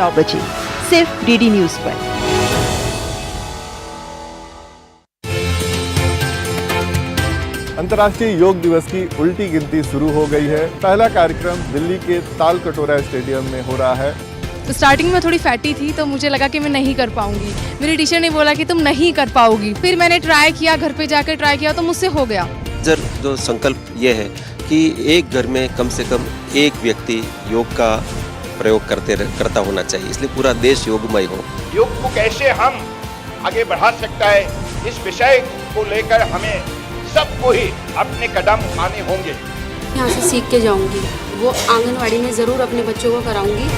9 बजे सिर्फ DD news पर। अंतर्राष्ट्रीय योग दिवस की उल्टी गिनती शुरू हो गई है। पहला कार्यक्रम दिल्ली के ताल कटोरा स्टेडियम में हो रहा है। स्टार्टिंग में थोड़ी फैटी थी तो मुझे लगा कि मैं नहीं कर पाऊंगी। मेरी टीचर ने बोला कि तुम नहीं कर पाओगी। फिर मैंने ट्राई किया, घर पे जाकर ट्राई किया तो मुझसे हो गया। जो संकल्प ये है कि एक घर में कम से कम एक व्यक्ति योग का प्रयोग करता होना चाहिए, इसलिए पूरा देश योगमय हो। योग को कैसे हम आगे बढ़ा सकता है, इस विषय को लेकर हमें सबको ही अपने कदम उठाने होंगे। यहाँ से सीख के जाऊंगी, वो आंगनवाड़ी में ज़रूर अपने बच्चों को कराऊंगी।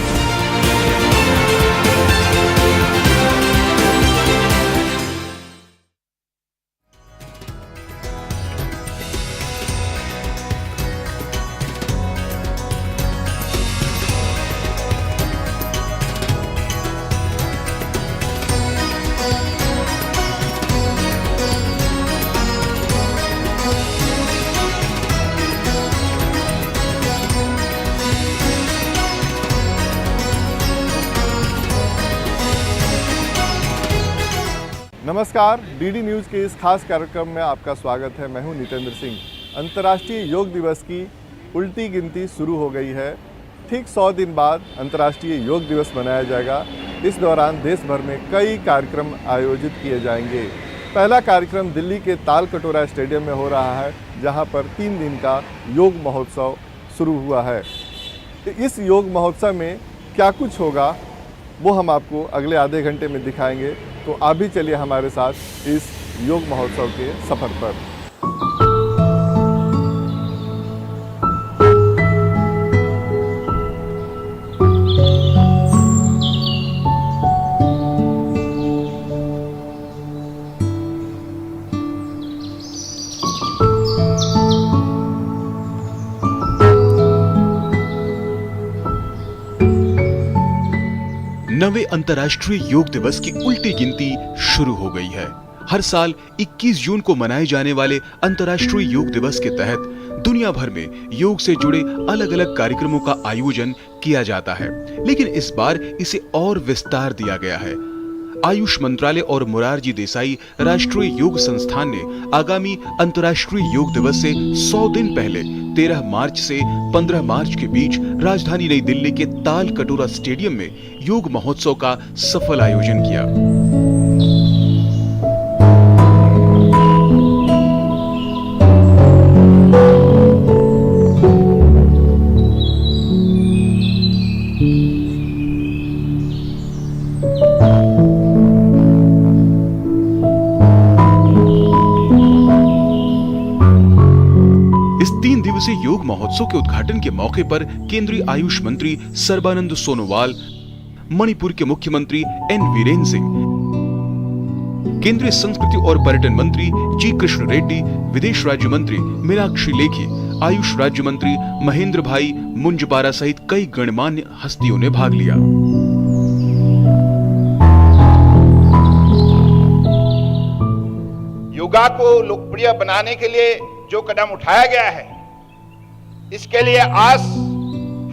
नमस्कार, डीडी न्यूज़ के इस खास कार्यक्रम में आपका स्वागत है। मैं हूं नितेंद्र सिंह। अंतर्राष्ट्रीय योग दिवस की उल्टी गिनती शुरू हो गई है। ठीक 100 दिन बाद अंतर्राष्ट्रीय योग दिवस मनाया जाएगा। इस दौरान देश भर में कई कार्यक्रम आयोजित किए जाएंगे। पहला कार्यक्रम दिल्ली के ताल कटोरा स्टेडियम में हो रहा है, जहां पर 3 दिन का योग महोत्सव शुरू हुआ है। इस योग महोत्सव में क्या कुछ होगा वो हम आपको अगले आधे घंटे में दिखाएंगे। तो आप भी चलिए हमारे साथ इस योग महोत्सव के सफर पर। नवे अंतर्राष्ट्रीय योग दिवस की उल्टी गिनती शुरू हो गई है। हर साल 21 जून को मनाए जाने वाले अंतर्राष्ट्रीय योग दिवस के तहत दुनिया भर में योग से जुड़े अलग अलग कार्यक्रमों का आयोजन किया जाता है, लेकिन इस बार इसे और विस्तार दिया गया है। आयुष मंत्रालय और मोरारजी देसाई राष्ट्रीय योग संस्थान ने आगामी अंतर्राष्ट्रीय योग दिवस से 100 दिन पहले 13 मार्च से 15 मार्च के बीच राजधानी नई दिल्ली के ताल कटोरा स्टेडियम में योग महोत्सव का सफल आयोजन किया। योग महोत्सव के उद्घाटन के मौके पर केंद्रीय आयुष मंत्री सर्बानंद सोनोवाल, मणिपुर के मुख्यमंत्री एन वीरेन सिंह, केंद्रीय संस्कृति और पर्यटन मंत्री जी कृष्ण रेड्डी, विदेश राज्य मंत्री मीनाक्षी लेखी, आयुष राज्य मंत्री महेंद्र भाई मुंजबारा सहित कई गणमान्य हस्तियों ने भाग लिया। योगा को लोकप्रिय बनाने के लिए जो कदम उठाया गया है, इसके लिए आज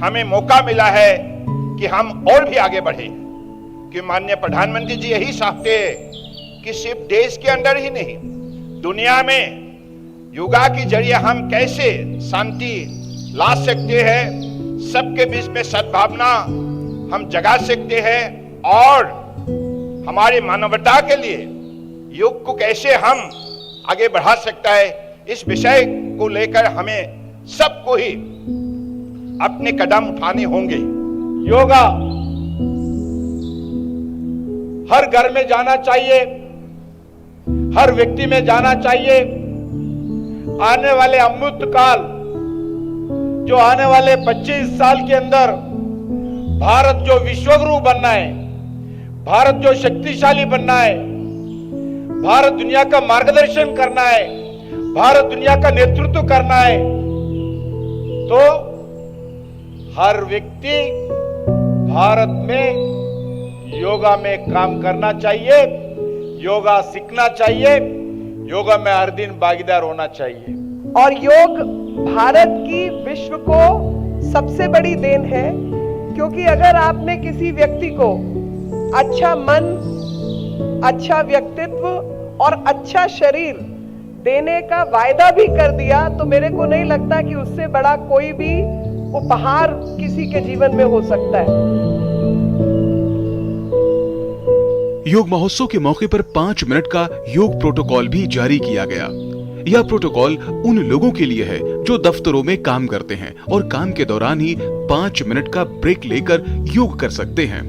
हमें मौका मिला है कि हम और भी आगे बढ़े। कि माननीय प्रधानमंत्री जी यही चाहते हैं कि सिर्फ देश के अंदर ही नहीं, दुनिया में योगा के जरिए हम कैसे शांति ला सकते हैं, सबके बीच में सद्भावना हम जगा सकते हैं, और हमारी मानवता के लिए योग को कैसे हम आगे बढ़ा सकता है, इस विषय को लेकर हमें सबको ही अपने कदम उठाने होंगे। योगा हर घर में जाना चाहिए, हर व्यक्ति में जाना चाहिए। आने वाले अमृत काल, जो आने वाले 25 साल के अंदर भारत जो विश्वगुरु बनना है, भारत जो शक्तिशाली बनना है, भारत दुनिया का मार्गदर्शन करना है, भारत दुनिया का नेतृत्व करना है, तो हर व्यक्ति भारत में योगा में काम करना चाहिए, योगा सीखना चाहिए, योगा में हर दिन भागीदार होना चाहिए। और योग भारत की विश्व को सबसे बड़ी देन है क्योंकि अगर आपने किसी व्यक्ति को अच्छा मन, अच्छा व्यक्तित्व और अच्छा शरीर देने का वायदा भी कर दिया तो मेरे को नहीं लगता कि उससे बड़ा कोई भी उपहार किसी के जीवन में हो सकता है। योग महोत्सव के मौके पर 5 मिनट का योग प्रोटोकॉल भी जारी किया गया। यह प्रोटोकॉल उन लोगों के लिए है जो दफ्तरों में काम करते हैं और काम के दौरान ही 5 मिनट का ब्रेक लेकर योग कर सकते हैं।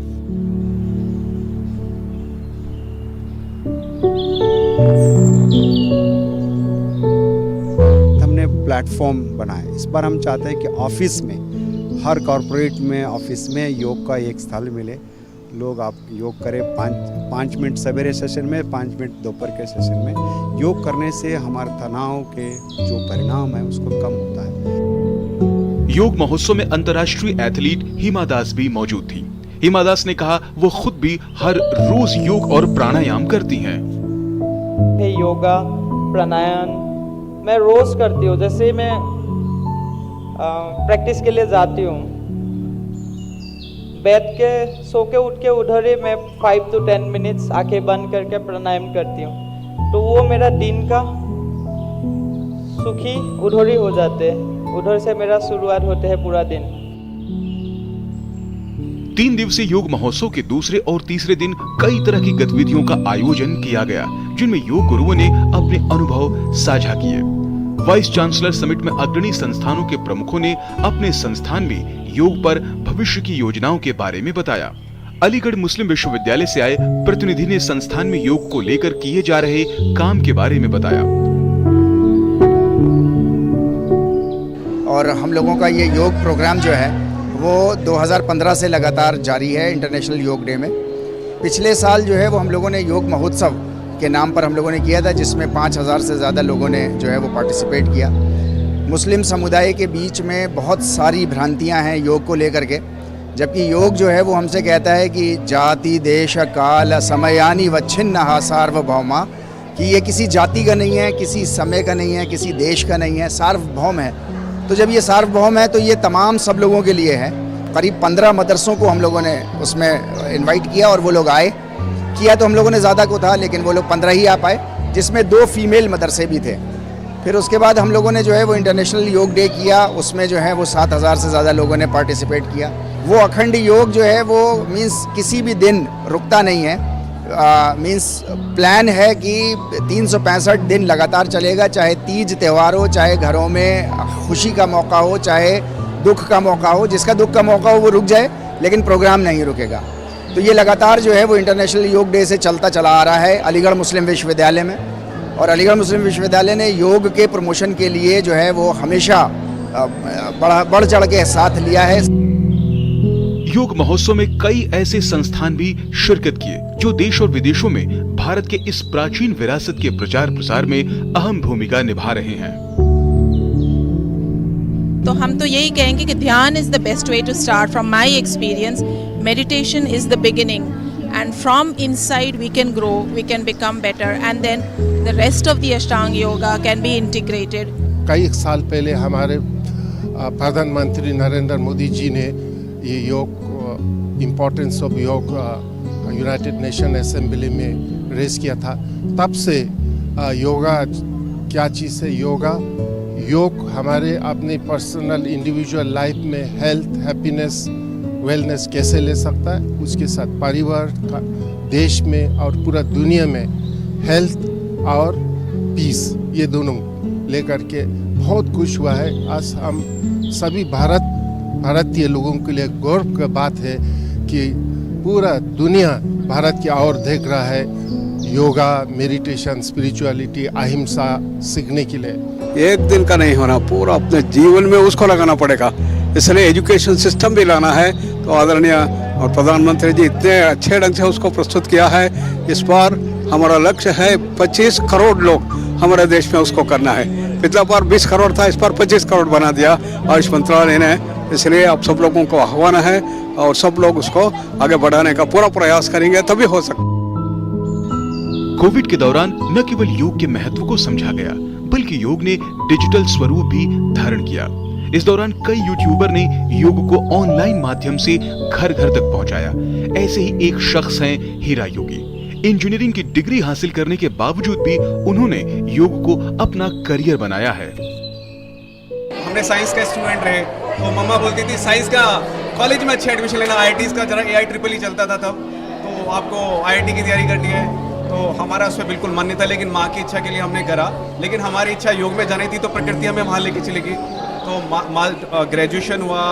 हमने प्लेटफॉर्म बनाया। इस बार हम चाहते हैं कि ऑफिस में, हर कॉरपोरेट में, ऑफिस में योग का एक स्थल मिले। लोग आप योग करें 5 मिनट सवेरे सेशन में, 5 मिनट दोपहर के सेशन में। योग करने से हमारे तनाव के जो परिणाम है उसको कम होता है। योग महोत्सव में अंतर्राष्ट्रीय एथलीट हिमा दास भी मौजूद थी। हिमा दास ने कहा वो खुद भी हर रोज योग और प्राणायाम करती हैं। योगा प्राणायाम मैं रोज करती हूँ। जैसे मैं प्रैक्टिस के लिए जाती हूँ, बैठ के सो के उठ के उधर ही मैं 5 to 10 मिनट्स आंखें बंद करके प्राणायाम करती हूँ। तो वो मेरा दिन का सुखी उधर ही हो जाते हैं। उधर से मेरा शुरुआत होते है पूरा दिन। 3 दिवसीय योग महोत्सव के दूसरे और तीसरे दिन कई तरह की गतिविधियों का आयोजन किया गया, जिनमें योग गुरुओं ने अपने अनुभव साझा किए। वाइस चांसलर समिट में अग्रणी संस्थानों के प्रमुखों ने अपने संस्थान में योग पर भविष्य की योजनाओं के बारे में बताया। अलीगढ़ मुस्लिम विश्वविद्यालय से आए प्रतिनिधि ने संस्थान में योग को लेकर किए जा रहे काम के बारे में बताया। और हम लोगों का ये योग प्रोग्राम जो है वो 2015 से लगातार जारी है, इंटरनेशनल योग डे में। पिछले साल जो है वो हम लोगों ने योग महोत्सव के नाम पर हम लोगों ने किया था, जिसमें 5000 से ज़्यादा लोगों ने जो है वो पार्टिसिपेट किया। मुस्लिम समुदाय के बीच में बहुत सारी भ्रांतियां हैं योग को लेकर के, जबकि योग जो है वो हमसे कहता है कि जाति देश काल समयानि वच्छिन्नः सार्वभौमा, कि ये किसी जाति का नहीं है, किसी समय का नहीं है, किसी देश का नहीं है, सार्वभौम है। तो जब ये सार्वभौम है तो ये तमाम सब लोगों के लिए है। करीब 15 मदरसों को हम लोगों ने उसमें इनवाइट किया और वो लोग आए। किया तो हम लोगों ने ज़्यादा को था, लेकिन वो लोग 15 ही आ पाए, जिसमें 2 फीमेल मदरसे भी थे। फिर उसके बाद हम लोगों ने जो है वो इंटरनेशनल योग डे किया, उसमें जो है वो 7000 से ज़्यादा लोगों ने पार्टिसिपेट किया। वो अखंड योग जो है वो मीन्स किसी भी दिन रुकता नहीं है। मीन्स प्लान है कि 365 दिन लगातार चलेगा, चाहे तीज त्यौहार हो, चाहे घरों में खुशी का मौका हो, चाहे दुख का मौका हो। जिसका दुख का मौका हो वो रुक जाए, लेकिन प्रोग्राम नहीं रुकेगा। तो ये लगातार जो है वो इंटरनेशनल योग डे से चलता चला आ रहा है अलीगढ़ मुस्लिम विश्वविद्यालय में। और अलीगढ़ मुस्लिम विश्वविद्यालय ने योग के प्रमोशन के लिए जो है वो हमेशा बढ़ चढ़ के साथ लिया है। योग महोत्सव में कई ऐसे संस्थान भी शिरकत किए जो देश और विदेशों में भारत के इस प्राचीन विरासत के प्रचार प्रसार में अहम भूमिका निभा रहे हैं। तो हम तो यही कहेंगे कि dhyan is the best way to start. From my experience, meditation is the beginning and from inside we can grow, we can become better, and then the rest of the Ashtanga yoga can be integrated. कई साल पहले हमारे प्रधानमंत्री नरेंद्र मोदी जी ने ये योग importance of योग United nation assembly में रेस किया था। तब से योगा क्या चीज़ है। योग हमारे अपने पर्सनल इंडिविजुअल लाइफ में हेल्थ, हैप्पीनेस, वेलनेस कैसे ले सकता है, उसके साथ परिवार, देश में और पूरा दुनिया में हेल्थ और पीस, ये दोनों लेकर के बहुत खुश हुआ है। आज हम सभी भारतीय लोगों के लिए गौरव की बात है कि पूरा दुनिया भारत की ओर देख रहा है योगा, मेडिटेशन, स्पिरिचुअलिटी, अहिंसा सीखने के लिए। एक दिन का नहीं होना, पूरा अपने जीवन में उसको लगाना पड़ेगा। इसलिए एजुकेशन सिस्टम भी लाना है। तो आदरणीय और प्रधानमंत्री जी इतने अच्छे ढंग से उसको प्रस्तुत किया है। इस बार हमारा लक्ष्य है 25 करोड़ लोग हमारे देश में उसको करना है। पिछला बार 20 करोड़ था, इस बार 25 करोड़ बना दिया आयुष मंत्रालय ने। इसलिए आप सब लोगों को आह्वान है और सब लोग उसको आगे बढ़ाने का पूरा प्रयास करेंगे, तभी हो सकता। कोविड के दौरान न केवल योग के महत्व को समझा गया, बल्कि योग ने डिजिटल स्वरूप भी धारण किया। इस दौरान कई यूट्यूबर ने योग को ऑनलाइन माध्यम से घर घर तक पहुंचाया। ऐसे ही एक शख्स हैं हीरा योगी। इंजीनियरिंग की डिग्री हासिल करने के बावजूद भी उन्होंने योग को अपना करियर बनाया है। हमने साइंस का स्टूडेंट रहे तो मम्मा बोलती थी साइंस का कॉलेज में अच्छा एडमिशन लेना, IITs का जरा AIEEE चलता था तब, तो आपको IIT की तैयारी करनी है। तो हमारा उसमें बिल्कुल मन नहीं था, लेकिन माँ की इच्छा के लिए हमने करा। लेकिन हमारी इच्छा योग में जानी थी तो प्रकृति हमें वहाँ लेके चलेगी। तो ग्रेजुएशन हुआ,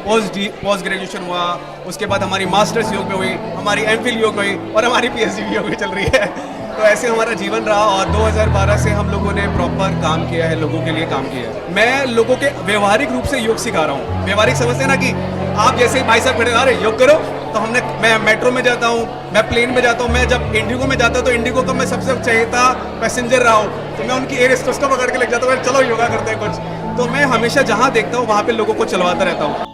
पोस्ट ग्रेजुएशन हुआ, उसके बाद हमारी मास्टर्स योग में हुई, हमारी MPhil योग में हुई और हमारी PhD योग में चल रही है। तो ऐसे हमारा जीवन रहा और 2012 से हम लोगों ने प्रॉपर काम किया है, लोगों के लिए काम किया है। मैं लोगों के व्यवहारिक रूप से योग सिखा रहा हूँ। व्यवहारिक समझते हैं ना कि आप जैसे भाई साहब खड़े अरे योग करो, तो मैं मेट्रो में जाता हूँ, मैं प्लेन में जाता हूँ, मैं जब इंडिगो में जाता हूँ तो इंडिगो का मैं सबसे चहेता पैसेंजर रहा हूँ, तो मैं उनकी एयर होस्टेस को पकड़ के लग जाता हूँ, चलो योगा करते हैं कुछ। तो मैं हमेशा जहाँ देखता हूँ वहाँ पे लोगों को चलवाता रहता हूँ।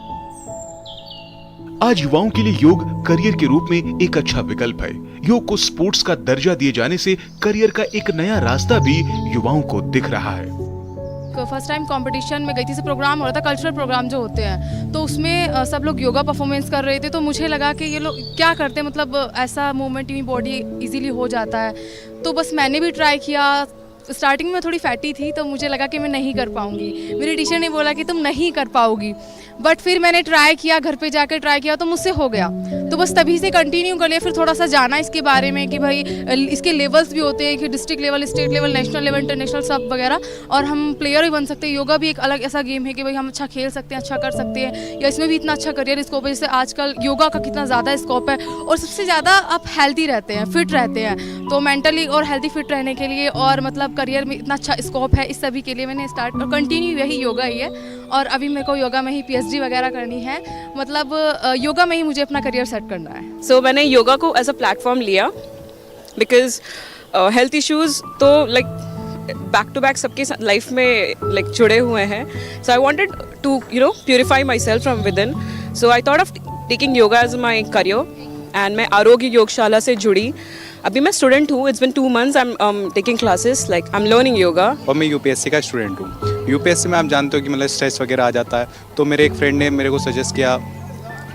आज युवाओं के लिए योग करियर के रूप में एक अच्छा विकल्प है। योग को स्पोर्ट्स का दर्जा दिए जाने से करियर का एक नया रास्ता भी युवाओं को दिख रहा है। फर्स्ट टाइम कंपटीशन में गई थी, प्रोग्राम हो रहा था, कल्चरल प्रोग्राम जो होते हैं, तो उसमें सब लोग योगा परफॉर्मेंस कर रहे थे। तो मुझे लगा कि ये लोग क्या करते हैं, मतलब ऐसा मूवमेंट में बॉडी इजीली हो जाता है। तो बस मैंने भी ट्राई किया। स्टार्टिंग में थोड़ी फैटी थी तो मुझे लगा कि मैं नहीं कर पाऊंगी। मेरी टीचर ने बोला कि तुम नहीं कर पाओगी, बट फिर मैंने ट्राई किया, घर पे जाकर ट्राई किया तो मुझसे हो गया। तो बस तभी से कंटिन्यू कर लिया। फिर थोड़ा सा जाना इसके बारे में कि भाई इसके लेवल्स भी होते हैं कि district level, state level, national level, international सब वगैरह, और हम प्लेयर भी बन सकते हैं। योगा भी एक अलग ऐसा गेम है कि भाई हम अच्छा खेल सकते हैं, अच्छा कर सकते हैं, या इसमें भी इतना अच्छा करियर स्कोप है। जैसे आजकल योगा का कितना ज़्यादा स्कोप है, और सबसे ज़्यादा आप हेल्दी रहते हैं, फिट रहते हैं। तो मेंटली और हेल्दी फिट रहने के लिए और मतलब करियर में इतना अच्छा स्कोप है, इस सभी के लिए मैंने स्टार्ट और कंटिन्यू यही योगा ही है। और अभी मेरे को योगा में ही PhD वगैरह करनी है, मतलब योगा में ही मुझे अपना करियर सेट करना है। सो मैंने योगा को एज अ प्लेटफॉर्म लिया बिकॉज हेल्थ इश्यूज तो लाइक बैक टू बैक सबके लाइफ में लाइक जुड़े हुए हैं। So I wanted to purify myself from within. So I thought of taking yoga as my career and मैं आरोग्य योगशाला से जुड़ी। अभी मैं स्टूडेंट हूँ, it's been 2 months I am taking classes, like I am learning yoga. और मैं UPSC का student हूँ। UPSC में आप जानते हो कि मतलब स्ट्रेस वगैरह आ जाता है, तो मेरे एक फ्रेंड ने मेरे को सजेस्ट किया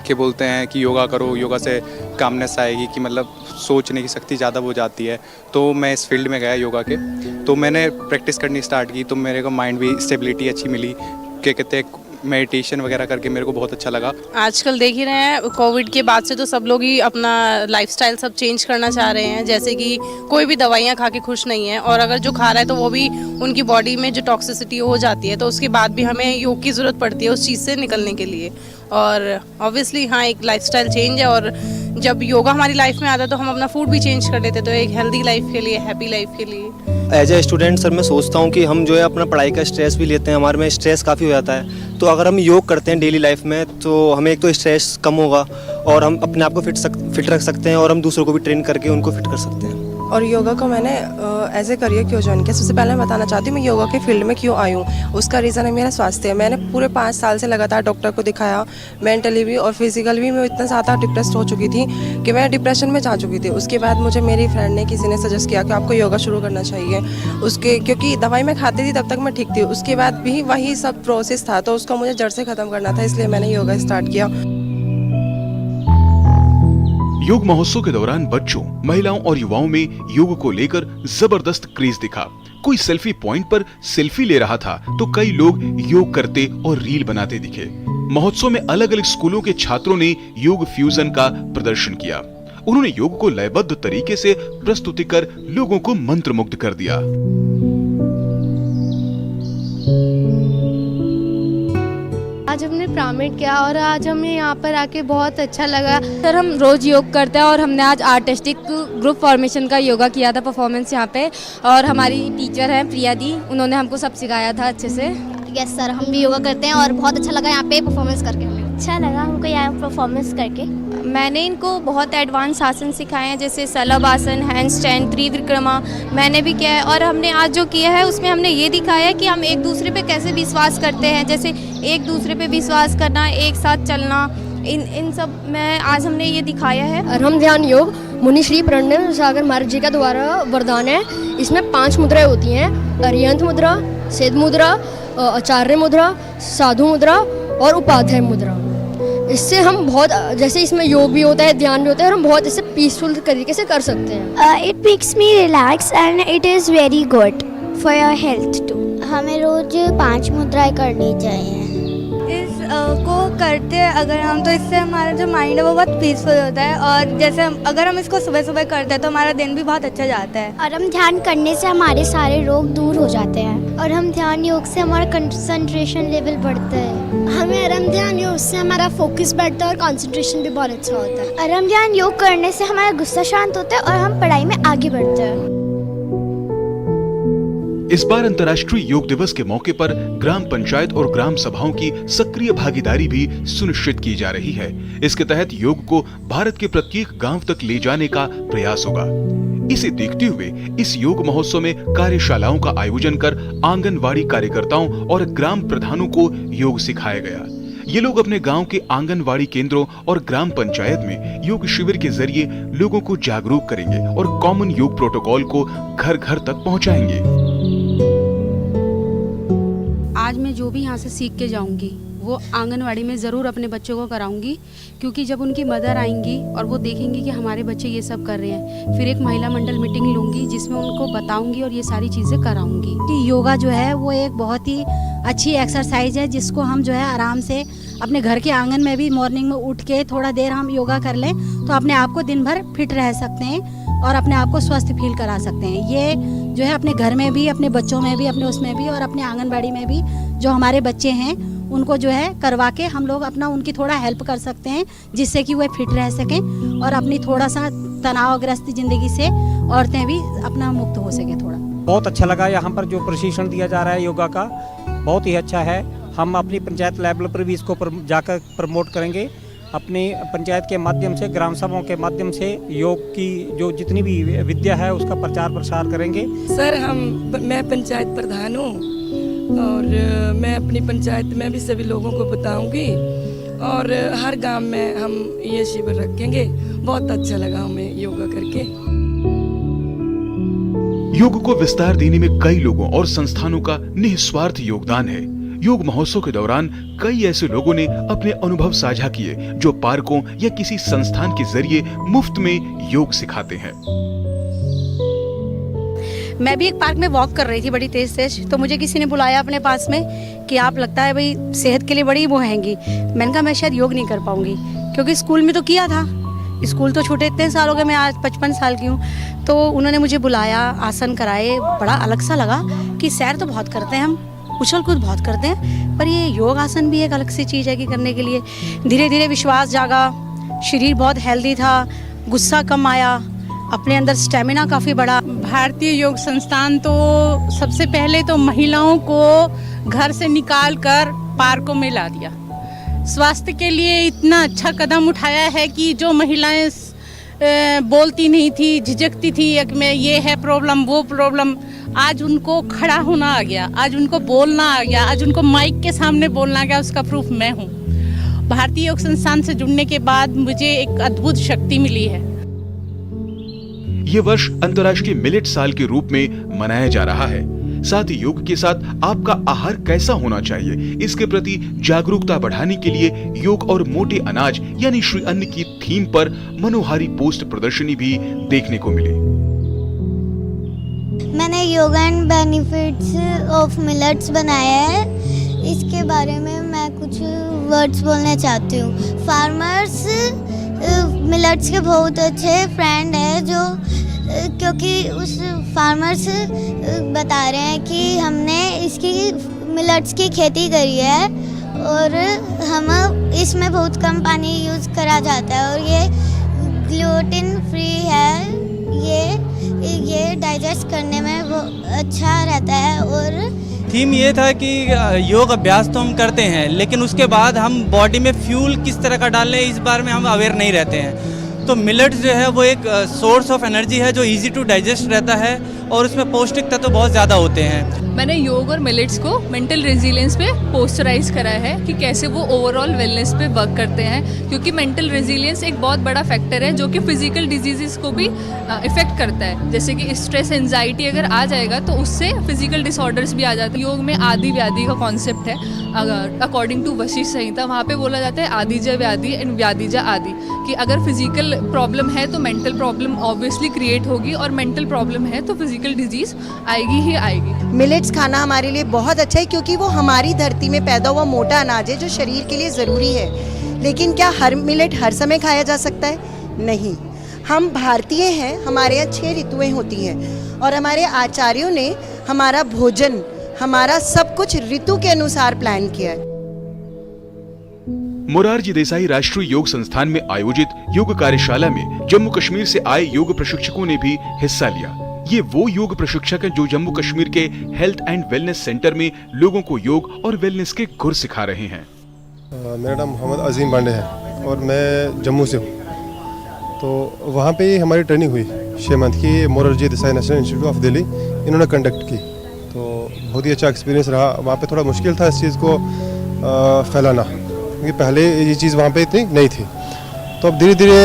कि बोलते हैं कि योगा करो, योगा से कामनेस आएगी, कि मतलब सोचने की शक्ति ज़्यादा हो जाती है। तो मैं इस फील्ड में गया योगा के, तो मैंने प्रैक्टिस करनी स्टार्ट की, तो मेरे को माइंड भी स्टेबिलिटी अच्छी मिली। क्या कहते हैं, मेडिटेशन वगैरह करके मेरे को बहुत अच्छा लगा। आजकल देख ही रहे हैं, कोविड के बाद से तो सब लोग ही अपना लाइफस्टाइल सब चेंज करना चाह रहे हैं। जैसे कि कोई भी दवाइयाँ खा के खुश नहीं है, और अगर जो खा रहा है तो वो भी उनकी बॉडी में जो टॉक्सिसिटी हो जाती है, तो उसके बाद भी हमें योग की ज़रूरत पड़ती है उस चीज़ से निकलने के लिए। और ऑब्वियसली हाँ, एक लाइफस्टाइल चेंज है, और जब योगा हमारी लाइफ में आता है तो हम अपना फूड भी चेंज कर लेते हैं, तो एक हेल्दी लाइफ के लिए, हैप्पी लाइफ के लिए। एज ए स्टूडेंट सर मैं सोचता हूँ कि हम जो है अपना पढ़ाई का स्ट्रेस भी लेते हैं, हमारे में स्ट्रेस काफ़ी हो जाता है। तो अगर हम योग करते हैं डेली लाइफ में तो हमें एक तो स्ट्रेस कम होगा, और हम अपने आप को फिट रख सकते हैं, और हम दूसरों को भी ट्रेन करके उनको फिट कर सकते हैं। और योगा को मैंने एज ए करियर क्यों ज्वाइन किया, सबसे पहले मैं बताना चाहती हूँ मैं योगा के फील्ड में क्यों आई हूँ। उसका रीज़न है मेरा स्वास्थ्य। मैंने पूरे 5 साल से लगातार डॉक्टर को दिखाया, मेंटली भी और फिजिकल भी मैं इतना ज़्यादा डिप्रेस्ड हो चुकी थी कि मैं डिप्रेशन में जा चुकी थी। उसके बाद मुझे मेरी फ्रेंड ने किसी ने सजेस्ट किया कि आपको योगा शुरू करना चाहिए। उसके क्योंकि दवाई मैं खाती थी तब तक मैं ठीक थी, उसके बाद भी वही सब प्रोसेस था, तो उसको मुझे जड़ से ख़त्म करना था, इसलिए मैंने योगा स्टार्ट किया। योग महोत्सव के दौरान बच्चों, महिलाओं और युवाओं में योग को लेकर जबरदस्त क्रेज दिखा। कोई सेल्फी पॉइंट पर सेल्फी ले रहा था तो कई लोग योग करते और रील बनाते दिखे। महोत्सव में अलग अलग स्कूलों के छात्रों ने योग फ्यूजन का प्रदर्शन किया। उन्होंने योग को लयबद्ध तरीके से प्रस्तुति कर लोगों को मंत्रमुग्ध कर दिया। आज हमने प्राइमेट किया और आज हमें यहाँ पर आके बहुत अच्छा लगा। सर हम रोज योग करते हैं और हमने आज आर्टिस्टिक ग्रुप फॉर्मेशन का योगा किया था परफॉर्मेंस यहाँ पे, और हमारी टीचर हैं प्रिया दी, उन्होंने हमको सब सिखाया था अच्छे से। यस सर, हम भी योगा करते हैं और बहुत अच्छा लगा यहाँ पे परफॉर्मेंस करके। हमें अच्छा लगा हमको यहाँ परफॉर्मेंस करके। मैंने इनको बहुत एडवांस आसन सिखाए हैं, जैसे सलभ आसन, हैंड स्टैंड, त्रिविक्रमा मैंने भी किया है। और हमने आज जो किया है उसमें हमने ये दिखाया है कि हम एक दूसरे पे कैसे विश्वास करते हैं, जैसे एक दूसरे पे विश्वास करना, एक साथ चलना, इन सब में आज हमने ये दिखाया है। अरहम ध्यान योग मुनि श्री प्रणव सागर महाराज जी का द्वारा वरदान है। इसमें 5 मुद्राएं होती हैं, अर्यंत मुद्रा, सिद्ध मुद्रा, आचार्य मुद्रा, साधु मुद्रा और उपाध्याय मुद्रा। इससे हम बहुत, जैसे इसमें योग भी होता है, ध्यान भी होता है, और हम बहुत इसे पीसफुल तरीके से कर सकते हैं। It makes me relax and it is very good for your health too. हमें रोज 5 मुद्राएं करनी चाहिए। इस को करते अगर हम, तो इससे हमारा जो माइंड है वो बहुत पीसफुल होता है, और जैसे अगर हम इसको सुबह सुबह करते हैं तो हमारा दिन भी बहुत अच्छा जाता है। और हम ध्यान करने से हमारे सारे रोग दूर हो जाते हैं, और हम ध्यान योग से हमारा कंसंट्रेशन लेवल बढ़ता है। हमें आराम ध्यान योग से हमारा फोकस बढ़ता है और कंसंट्रेशन भी बहुत अच्छा होता है। आराम ध्यान योग करने से हमारा गुस्सा शांत होता है और हम पढ़ाई में आगे बढ़ते हैं। इस बार अंतर्राष्ट्रीय योग दिवस के मौके पर ग्राम पंचायत और ग्राम सभाओं की सक्रिय भागीदारी भी सुनिश्चित की जा रही है। इसके तहत योग को भारत के प्रत्येक गांव तक ले जाने का प्रयास होगा। इसे देखते हुए इस योग महोत्सव में कार्यशालाओं का आयोजन कर आंगनवाड़ी कार्यकर्ताओं और ग्राम प्रधानों को योग सिखाया गया। ये लोग अपने गांव के आंगनवाड़ी केंद्रों और ग्राम पंचायत में योग शिविर के जरिए लोगों को जागरूक करेंगे और कॉमन योग प्रोटोकॉल को घर घर तक पहुंचाएंगे। आज मैं जो भी यहाँ से सीख के जाऊँगी वो आंगनवाड़ी में ज़रूर अपने बच्चों को कराऊंगी, क्योंकि जब उनकी मदर आएंगी और वो देखेंगी कि हमारे बच्चे ये सब कर रहे हैं, फिर एक महिला मंडल मीटिंग लूँगी जिसमें उनको बताऊंगी और ये सारी चीज़ें कराऊंगी। कि योगा जो है वो एक बहुत ही अच्छी एक्सरसाइज है, जिसको हम जो है आराम से अपने घर के आंगन में भी मॉर्निंग में उठ के थोड़ा देर हम योगा कर लें तो अपने आप को दिन भर फिट रह सकते हैं और अपने आप को स्वस्थ फील करा सकते हैं। ये जो है अपने घर में भी, अपने बच्चों में भी, अपने उसमें भी और अपने आंगनबाड़ी में भी जो हमारे बच्चे हैं उनको जो है करवा के हम लोग अपना उनकी थोड़ा हेल्प कर सकते हैं, जिससे कि वो फिट रह सकें और अपनी थोड़ा सा तनावग्रस्त ज़िंदगी से औरतें भी अपना मुक्त हो सके। थोड़ा बहुत अच्छा लगा यहाँ पर जो प्रशिक्षण दिया जा रहा है योगा का, बहुत ही अच्छा है। हम अपनी पंचायत लेवल पर भी इसको जाकर प्रमोट करेंगे। अपनी पंचायत के माध्यम से, ग्राम सभाओं के माध्यम से योग की जो जितनी भी विद्या है उसका प्रचार प्रसार करेंगे। सर मैं पंचायत प्रधान हूँ और मैं अपनी पंचायत में भी सभी लोगों को बताऊंगी और हर गांव में हम ये शिविर रखेंगे। बहुत अच्छा लगा हमें योगा करके। योग को विस्तार देने में कई लोगों और संस्थानों का निस्वार्थ योगदान है। योग महोत्सव के दौरान कई ऐसे लोगों ने अपने अनुभव साझा किए जो पार्कों या किसी संस्थान के जरिए मुफ्त में योग सिखाते हैं। मैं भी एक पार्क में वॉक कर रही थी बड़ी तेज, तो मुझे किसी ने बुलाया अपने पास में कि आप लगता है भाई सेहत के लिए बड़ी वो हैंगी। मैंने कहा मैं शायद योग नहीं कर पाऊंगी, क्योंकि स्कूल में तो किया था, स्कूल तो छूटे इतने साल हो गए, मैं आज 55 साल की हूँ। तो उन्होंने मुझे बुलाया, आसन कराए, बड़ा अलग सा लगा कि सैर तो बहुत करते हैं हम, उछल कूद बहुत करते हैं, पर ये योग आसन भी एक अलग सी चीज़ है कि करने के लिए धीरे धीरे विश्वास जागा, शरीर बहुत हेल्दी था, गुस्सा कम आया, अपने अंदर स्टेमिना काफ़ी बढ़ा। भारतीय योग संस्थान तो सबसे पहले तो महिलाओं को घर से निकाल कर पार्कों में ला दिया। स्वास्थ्य के लिए इतना अच्छा कदम उठाया है कि जो महिलाएं बोलती नहीं थी, झिझकती थी कि मैं ये है प्रॉब्लम वो प्रॉब्लम, आज उनको खड़ा होना आ गया, आज उनको बोलना आ गया, आज उनको माइक के सामने बोलना आ गया। उसका प्रूफ मैं हूँ। भारतीय योग संस्थान से जुड़ने के बाद मुझे एक अद्भुत शक्ति मिली है। ये वर्ष अंतर्राष्ट्रीय मिलेट साल के रूप में मनाया जा रहा है। साथ ही योग के साथ आपका आहार कैसा होना चाहिए, इसके प्रति जागरूकता बढ़ाने के लिए योग और मोटे अनाज यानी श्री अन्न की थीम पर मनोहारी पोस्ट प्रदर्शनी भी देखने को मिली। मैंने yoga and benefits of millets बनाया है। इसके बारे में मैं कुछ वर्ड्स बोलना चाहती हूँ। फार्मर्स मिलेट्स के बहुत अच्छे फ्रेंड है, जो क्योंकि उस फार्मर्स बता रहे हैं कि हमने इसकी मिलेट्स की खेती करी है और हम इसमें बहुत कम पानी यूज़ करा जाता है और ये ग्लूटेन फ्री है। ये डाइजेस्ट करने में वो अच्छा रहता है। और थीम ये था कि योग अभ्यास तो हम करते हैं, लेकिन उसके बाद हम बॉडी में फ्यूल किस तरह का डालें इस बारे में हम अवेयर नहीं रहते हैं। तो मिलेट्स जो है वो एक सोर्स ऑफ एनर्जी है जो इजी टू डाइजेस्ट रहता है और उसमें पौष्टिक तत्व बहुत ज़्यादा होते हैं। मैंने योग और मिलेट्स को मेंटल रेजिलियंस पे पोस्टराइज करा है कि कैसे वो ओवरऑल वेलनेस पे वर्क करते हैं, क्योंकि मेंटल रेजिलियंस एक बहुत बड़ा फैक्टर है जो कि फिजिकल डिजीजेस को भी इफेक्ट करता है। जैसे कि स्ट्रेस एंजाइटी अगर आ जाएगा तो उससे फिजिकल डिसऑर्डर्स भी आ जाते हैं। योग में आदि व्याधि का कॉन्सेप्ट है, अकॉर्डिंग टू वशिष्ठ संहिता वहाँ पे बोला जाता है आदिजा व्याधि एंड व्याधिजा आदि, कि अगर फिजिकल प्रॉब्लम है तो मेंटल प्रॉब्लम ऑब्वियसली क्रिएट होगी, और मेंटल प्रॉब्लम है तो फिजिकल डिजीज आएगी ही आएगी। मिलेट्स खाना हमारे लिए बहुत अच्छा है क्योंकि वो हमारी धरती में पैदा हुआ मोटा अनाज है जो शरीर के लिए ज़रूरी है। लेकिन क्या हर मिलेट हर समय खाया जा सकता है? नहीं। हम भारतीय हैं, हमारे यहाँ 6 ऋतुएं होती हैं और हमारे आचार्यों ने हमारा भोजन, हमारा सब कुछ ऋतु के अनुसार प्लान किया है। मोरारजी देसाई राष्ट्रीय योग संस्थान में आयोजित योग कार्यशाला में जम्मू कश्मीर से आए योग प्रशिक्षकों ने भी हिस्सा लिया। ये वो योग प्रशिक्षक हैं जो जम्मू कश्मीर के हेल्थ एंड वेलनेस सेंटर में लोगों को योग और वेलनेस के गुर सिखा रहे हैं। मेरा नाम मोहम्मद अजीम बांडे है और मैं जम्मू से हूँ। तो वहाँ पे हमारी ट्रेनिंग हुई 6 मंथ की, Morarji Desai national institute of Delhi इन्होंने कंडक्ट की। तो बहुत ही अच्छा एक्सपीरियंस रहा। वहाँ पे थोड़ा मुश्किल था इस चीज़ को फैलाना, क्योंकि पहले ये चीज़ वहाँ पे इतनी नहीं थी। तो अब धीरे धीरे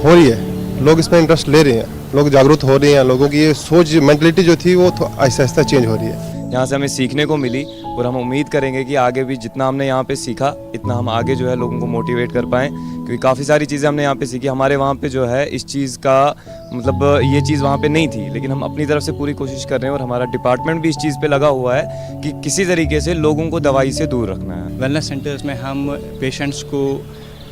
हो रही है, लोग इसमें इंटरेस्ट ले रहे हैं, लोग जागरूक हो रहे हैं, लोगों की ये सोच मेंटलिटी जो थी वो आहिस्ता आहिस्ता चेंज हो रही है। यहाँ से हमें सीखने को मिली और हम उम्मीद करेंगे कि आगे भी जितना हमने यहाँ पे सीखा इतना हम आगे जो है लोगों को मोटिवेट कर पाएँ, क्योंकि काफ़ी सारी चीज़ें हमने यहाँ पे सीखी। हमारे वहाँ पे जो है इस चीज़ का मतलब ये चीज़ वहाँ पे नहीं थी, लेकिन हम अपनी तरफ से पूरी कोशिश कर रहे हैं और हमारा डिपार्टमेंट भी इस चीज़ पे लगा हुआ है कि किसी तरीके से लोगों को दवाई से दूर रखना है। वेलनेस सेंटर्स में हम पेशेंट्स को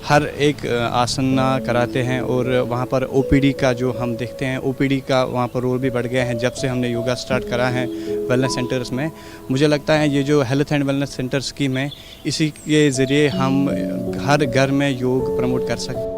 हर एक आसन कराते हैं और वहाँ पर ओपीडी का जो हम देखते हैं, ओपीडी का वहाँ पर रोल भी बढ़ गया है जब से हमने योगा स्टार्ट करा है वेलनेस सेंटर्स में। मुझे लगता है ये जो health and wellness centre scheme है, इसी के ज़रिए हम हर घर में योग प्रमोट कर सकते हैं।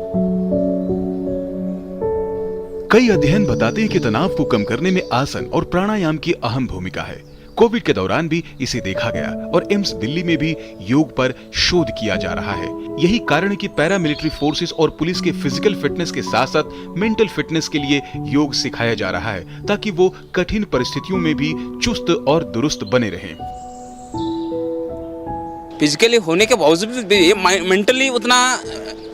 कई अध्ययन बताते हैं कि तनाव को कम करने में आसन और प्राणायाम की अहम भूमिका है। कोविड के दौरान भी इसे देखा गया और एम्स दिल्ली में भी योग पर शोध किया जा रहा है। यही कारण है कि पैरामिलिट्री फोर्सेस और पुलिस के फिजिकल फिटनेस के साथ साथ मेंटल फिटनेस के लिए योग सिखाया जा रहा है, ताकि वो कठिन परिस्थितियों में भी चुस्त और दुरुस्त बने रहें। फिजिकली होने के बावजूद भी मेंटली उतना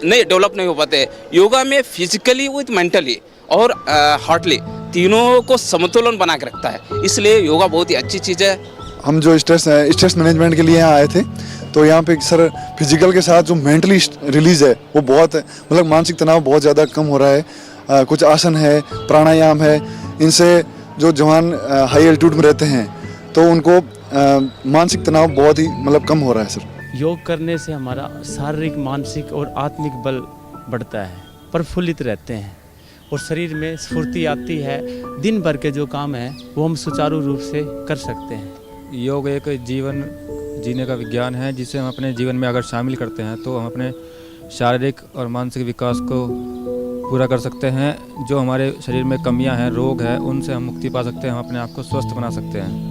नहीं डेवलप नहीं हो पाते। योगा में फिजिकली विद मेंटली और हार्टली तीनों को समतोलन बना के रखता है, इसलिए योगा बहुत ही अच्छी चीज़ है। हम जो स्ट्रेस मैनेजमेंट के लिए यहाँ आए थे, तो यहाँ पे सर फिजिकल के साथ जो मेंटली रिलीज है वो बहुत, मतलब मानसिक तनाव बहुत ज़्यादा कम हो रहा है। कुछ आसन है, प्राणायाम है, इनसे जो जवान हाई एल्टीट्यूड में रहते हैं तो उनको मानसिक तनाव बहुत ही मतलब कम हो रहा है सर। योग करने से हमारा शारीरिक, मानसिक और आत्मिक बल बढ़ता है, प्रफुल्लित रहते हैं और शरीर में स्फूर्ति आती है। दिन भर के जो काम है वो हम सुचारू रूप से कर सकते हैं। योग एक जीवन जीने का विज्ञान है, जिसे हम अपने जीवन में अगर शामिल करते हैं तो हम अपने शारीरिक और मानसिक विकास को पूरा कर सकते हैं। जो हमारे शरीर में कमियां हैं, रोग है, उनसे हम मुक्ति पा सकते हैं, हम अपने आप को स्वस्थ बना सकते हैं।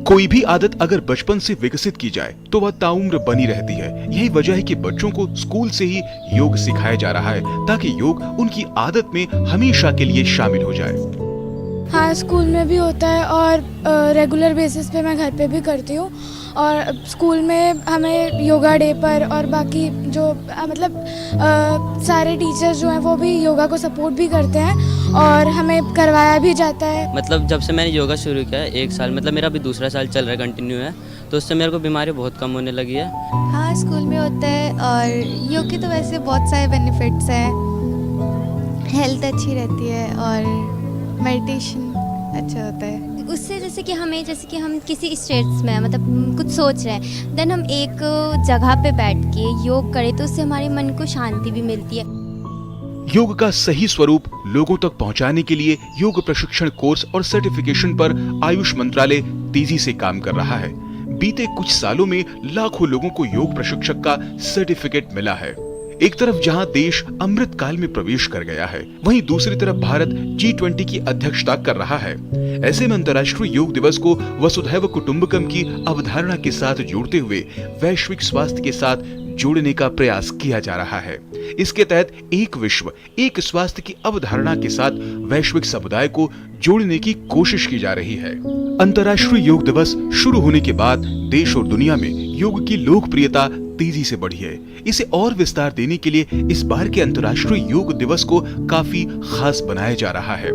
कोई भी आदत अगर बचपन से विकसित की जाए तो वह ताउम्र बनी रहती है। यही वजह है कि बच्चों को स्कूल से ही योग सिखाया जा रहा है, ताकि योग उनकी आदत में हमेशा के लिए शामिल हो जाए। हाँ, स्कूल में भी होता है और रेगुलर बेसिस पे मैं घर पे भी करती हूँ। और स्कूल में हमें योगा डे पर और बाकी जो मतलब सारे टीचर्स जो हैं वो भी योगा को सपोर्ट भी करते हैं और हमें करवाया भी जाता है। मतलब जब से मैंने योगा शुरू किया है 1 साल, मतलब मेरा अभी दूसरा साल चल रहा है, कंटिन्यू है, तो उससे मेरे को बीमारी बहुत कम होने लगी है। हाँ, स्कूल में होता है और योग के तो वैसे बहुत सारे बेनिफिट्स हैं। हेल्थ अच्छी रहती है और मेडिटेशन अच्छा होता है। उससे जैसे कि हम किसी स्ट्रेस में मतलब कुछ सोच रहे हैं, देन हम एक जगह पे बैठ के योग करें तो उससे हमारे मन को शांति भी मिलती है। योग का सही स्वरूप लोगों तक पहुंचाने के लिए योग प्रशिक्षण कोर्स और सर्टिफिकेशन पर आयुष मंत्रालय तेजी से काम कर रहा है। बीते कुछ सालों में लाखों लोगों को योग प्रशिक्षक का सर्टिफिकेट मिला है। एक तरफ जहां देश अमृत काल में प्रवेश कर गया है, वहीं दूसरी तरफ भारत G20 की अध्यक्षता कर रहा है। ऐसे में अंतर्राष्ट्रीय योग दिवस को वसुधैव कुटुंबकम की अवधारणा के साथ जोड़ते हुए वैश्विक स्वास्थ्य के साथ जोड़ने का प्रयास किया जा रहा है। इसके तहत एक विश्व एक स्वास्थ्य की अवधारणा के साथ वैश्विक समुदाय को जोड़ने की कोशिश की जा रही है। अंतर्राष्ट्रीय योग दिवस शुरू होने के बाद देश और दुनिया में योग की लोकप्रियता तेजी से बढ़ी है। इसे और विस्तार देने के लिए इस बार के अंतर्राष्ट्रीय योग दिवस को काफी खास बनाया जा रहा है।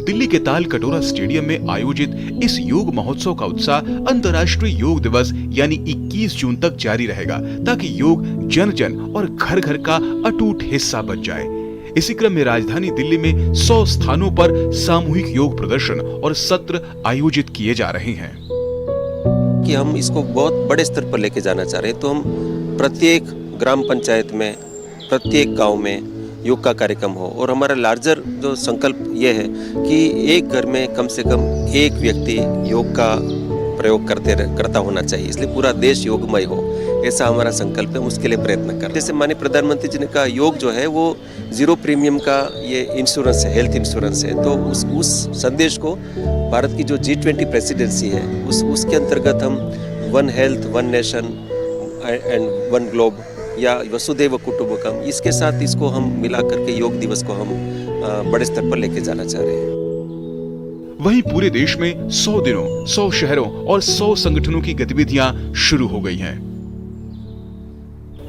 दिल्ली के ताल कटोरा स्टेडियम में आयोजित इस योग महोत्सव का उत्साह अंतर्राष्ट्रीय योग दिवस यानी 21 जून तक जारी रहेगा, ताकि योग जन जन और घर घर का अटूट हिस्सा बन जाए। इसी क्रम में राजधानी दिल्ली में 100 स्थानों पर सामूहिक योग प्रदर्शन और सत्र आयोजित किए जा रहे हैं। कि हम इसको बहुत बड़े स्तर पर लेके जाना चाह रहे हैं, तो हम प्रत्येक ग्राम पंचायत में, प्रत्येक गांव में योग का कार्यक्रम हो। और हमारा लार्जर जो संकल्प ये है कि एक घर में कम से कम एक व्यक्ति योग का प्रयोग करता होना चाहिए, इसलिए पूरा देश योगमय हो, ऐसा हमारा संकल्प है। हम उसके लिए प्रयत्न कर रहे हैं। जैसे माननीय प्रधानमंत्री जी ने कहा, योग जो है वो 0 प्रीमियम का ये इंश्योरेंस है, हेल्थ इंश्योरेंस है। तो उस संदेश को भारत की जो G20 प्रेसिडेंसी है उसके अंतर्गत हम 1 हेल्थ 1 नेशन एंड 1 ग्लोब या वसुधैव कुटुंबकम, इसके साथ इसको हम मिला करके योग दिवस को हम बड़े स्तर पर लेके जाना चाह रहे हैं। वहीं पूरे देश में 100 दिनों, 100 शहरों और 100 संगठनों की गतिविधियां शुरू हो गई हैं।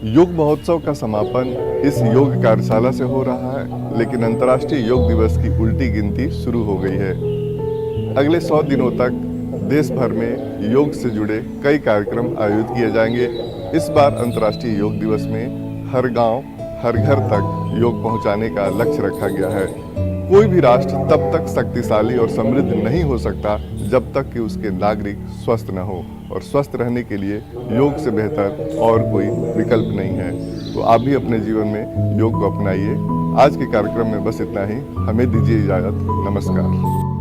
योग महोत्सव का समापन इस योग कार्यशाला से हो रहा है, लेकिन अंतर्राष्ट्रीय योग दिवस की उल्टी गिनती शुरू हो गई है। अगले 100 दिनों तक देश भर में योग से जुड़े कई कार्यक्रम आयोजित किए जाएंगे। इस बार अंतर्राष्ट्रीय योग दिवस में हर गांव, हर घर तक योग पहुंचाने का लक्ष्य रखा गया है। कोई भी राष्ट्र तब तक शक्तिशाली और समृद्ध नहीं हो सकता जब तक कि उसके नागरिक स्वस्थ न हो, और स्वस्थ रहने के लिए योग से बेहतर और कोई विकल्प नहीं है। तो आप भी अपने जीवन में योग को अपनाइए। आज के कार्यक्रम में बस इतना ही। हमें दीजिए इजाजत। नमस्कार।